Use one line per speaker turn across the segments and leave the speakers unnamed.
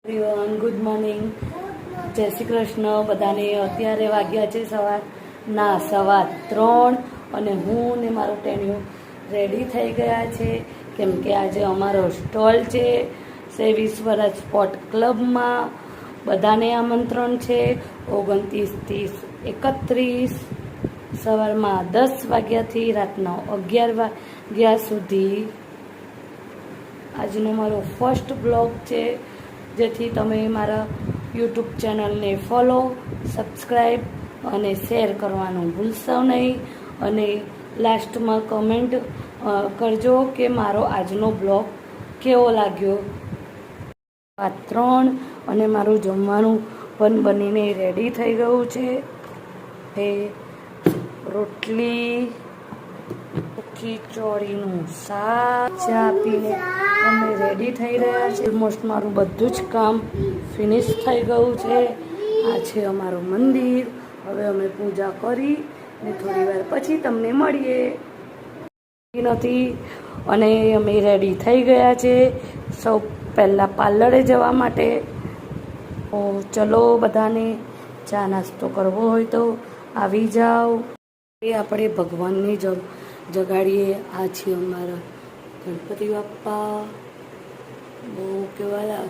Everyone good morning, જય શ્રી કૃષ્ણ બધાને. અત્યારે વાગ્યા છે સવારના 3:15 અને હું ને મારું ટેણિયું રેડી થઈ ગયા છે કેમ કે આજે અમારો સ્ટોલ છે 23 વર્ષ સ્પોર્ટ ક્લબમાં. બધાને આમંત્રણ છે 29, 30, 31 સવારમાં 10 વાગ્યાથી રાતના 11 વાગ્યા સુધી. આજનો મારો ફર્સ્ટ બ્લોગ છે, જેથી તમે મારા યુટ્યુબ ચેનલને ફોલો, સબસ્ક્રાઈબ અને શેર કરવાનું ભૂલશો નહીં. અને લાસ્ટમાં કમેન્ટ કરજો કે મારો આજનો બ્લોગ કેવો લાગ્યો. 3 અને મારું જમવાનું પણ બનીને રેડી થઈ ગયું છે. એ રોટલી, ખીચડીનું શાક, ચા પીને અમે રેડી થઈ રહ્યા છે. ઓલમોસ્ટ મારું બધું જ કામ ફિનિશ થઈ ગયું છે. આ છે અમારું મંદિર. હવે અમે પૂજા કરી ને થોડી વાર પછી તમને મળીએ. નથી અને અમે રેડી થઈ ગયા છે સૌ પહેલાં પાર્લરે જવા માટે. તો ચલો, બધાને ચા નાસ્તો કરવો હોય તો આવી જાઓ. એ આપણે ભગવાનને જગાડીએ. આ છે અમારા ગણપતિ બાપ્પા. બહુ કેવા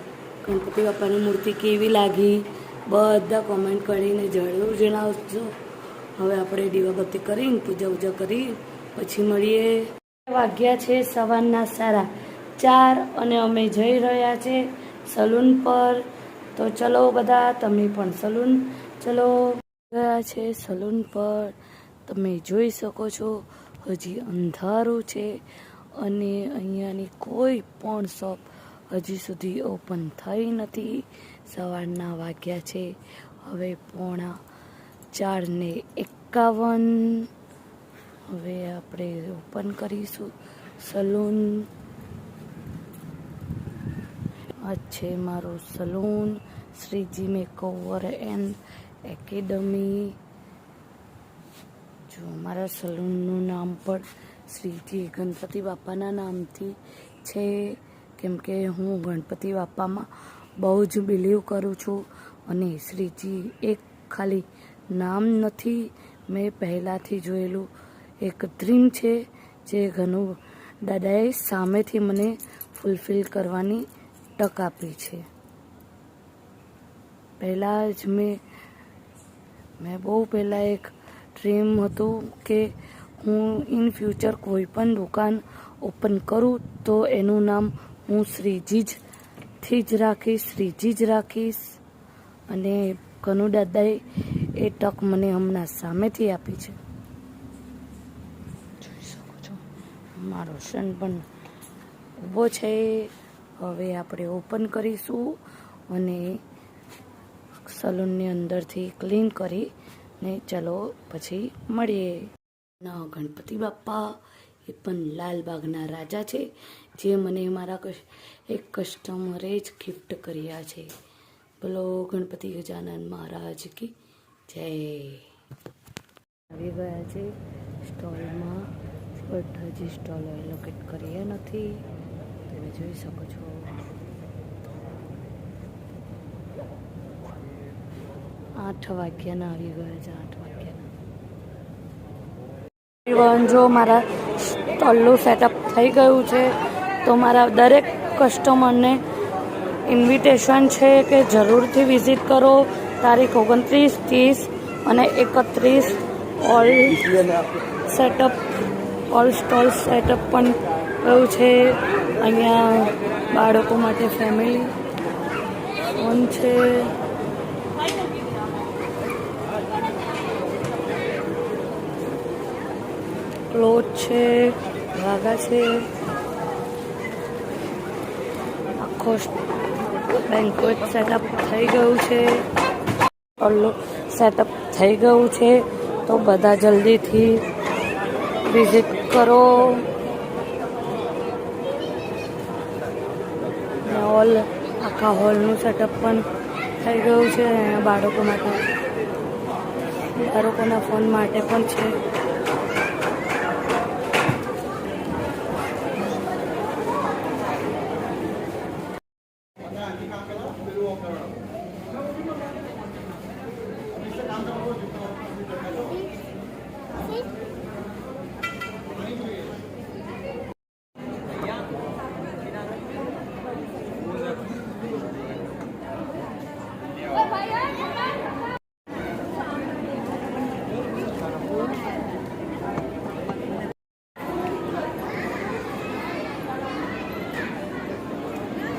ગણપતિ બાપ્પાની મૂર્તિ કેવી લાગી બધા કોમેન્ટ કરીને જરૂર જણાવજો. હવે આપણે દીવાબત્તી કરીને પૂજા કરી પછી મળીએ. વાગ્યા છે સવારના 4:30 અને અમે જઈ રહ્યા છે સલૂન પર. તો ચલો બધા, તમે પણ સલૂન ચલો. ગયા છે સલૂન પર. તમે જોઈ શકો છો હજી અંધારું છે અને અહીંયાની કોઈ પણ શોપ હજી સુધી ઓપન થઈ નથી. સવારના વાગ્યા છે હવે 4:51. હવે આપણે ઓપન કરીશું સલૂન. આ છે મારું salon, Shriji makeover and academy. જો મારા સલૂનનું નામ પણ શ્રીજી ગણપતિ બાપાના નામથી છે કેમ કે હું ગણપતિ બાપામાં બહુ જ બિલીવ કરું છું. અને શ્રીજી એક ખાલી નામ નથી, મેં પહેલાંથી જોયેલું એક ડ્રીમ છે જે ઘણું દાદાએ સામેથી મને ફૂલફિલ કરવાની તક આપી છે. પહેલાં જ મેં બહુ પહેલાં એક ડ્રીમ હતું કે હું ઇન ફ્યુચર કોઈ પણ દુકાન ઓપન કરું તો એનું નામ હું શ્રીજી જ રાખીશ. અને કનુ દાદાએ એ તક મને હમણાં સામેથી આપી છે. જોઈ શકો છો મારો સન પણ ઊભો છે. હવે આપણે ઓપન કરીશું અને સલૂનની અંદરથી ક્લીન કરી ને ચલો પછી મળીએ. ના ગણપતિ બાપ્પા એ પણ લાલબાગના રાજા છે, જે મને મારા એક કસ્ટમરે જ ગિફ્ટ કર્યા છે. બોલો ગણપતિ ગજાનન મહારાજ કી જય. આવી ગયા છે સ્ટોલમાં, બટ હજી સ્ટોલ એલોકેટ કર્યા નથી. તમે જોઈ શકો છો. આઠ વાગ્યાના આવી ગયા છે. 8 વાગ્યાના. જો મારા સ્ટોલનું સેટઅપ થઈ ગયું છે તો મારા દરેક કસ્ટમરને ઇન્વિટેશન છે કે જરૂરથી વિઝિટ કરો. તારીખ 29, 30 અને 31 ઓલ સ્ટોલ સેટઅપ પણ ગયું છે. અહીંયા બાળકો માટે ફેમિલી ફોન છે. ક્લોથ છે, ધાગા છે. આખો બેન્ક્વેટ સેટઅપ થઈ ગયું છે. સેટઅપ થઈ ગયું છે તો બધા જલ્દીથી વિઝિટ કરો. આખા હોલનું સેટઅપ પણ થઈ ગયું છે. અહીંયા બાળકોના ફોન માટે પણ છે.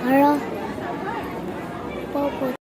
Hello. Popo.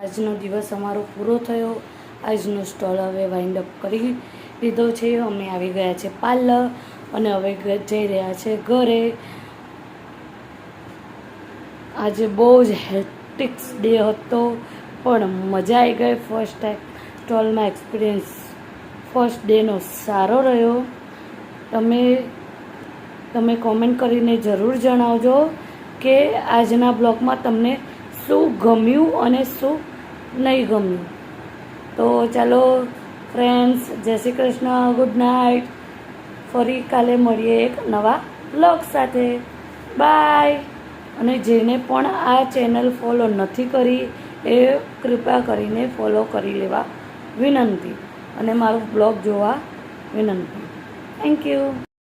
આજનો દિવસ અમારો પૂરો થયો. આજનો સ્ટોલ હવે વાઇન્ડ અપ કરી લીધો છે. અમે આવી ગયા છે પાર્લર અને હવે જઈ રહ્યા છે ઘરે. આજે બહુ જ હેક્ટિક ડે હતો પણ મજા આવી ગઈ. ફર્સ્ટ ટાઈમ સ્ટોલમાં એક્સપિરિયન્સ ફર્સ્ટ ડેનો સારો રહ્યો. તમે કોમેન્ટ કરીને જરૂર જણાવજો કે આજના બ્લોગમાં તમને શું ગમ્યું અને શું નહીં ગમ્યું. તો ચાલો ફ્રેન્ડ્સ, જય શ્રી કૃષ્ણ, ગુડ નાઇટ. ફરી કાલે મળીએ એક નવા બ્લોગ સાથે. બાય. અને જેને પણ આ ચેનલ ફોલો નથી કરી એ કૃપા કરીને ફોલો કરી લેવા વિનંતી અને મારો બ્લોગ જોવા વિનંતી. Thank you.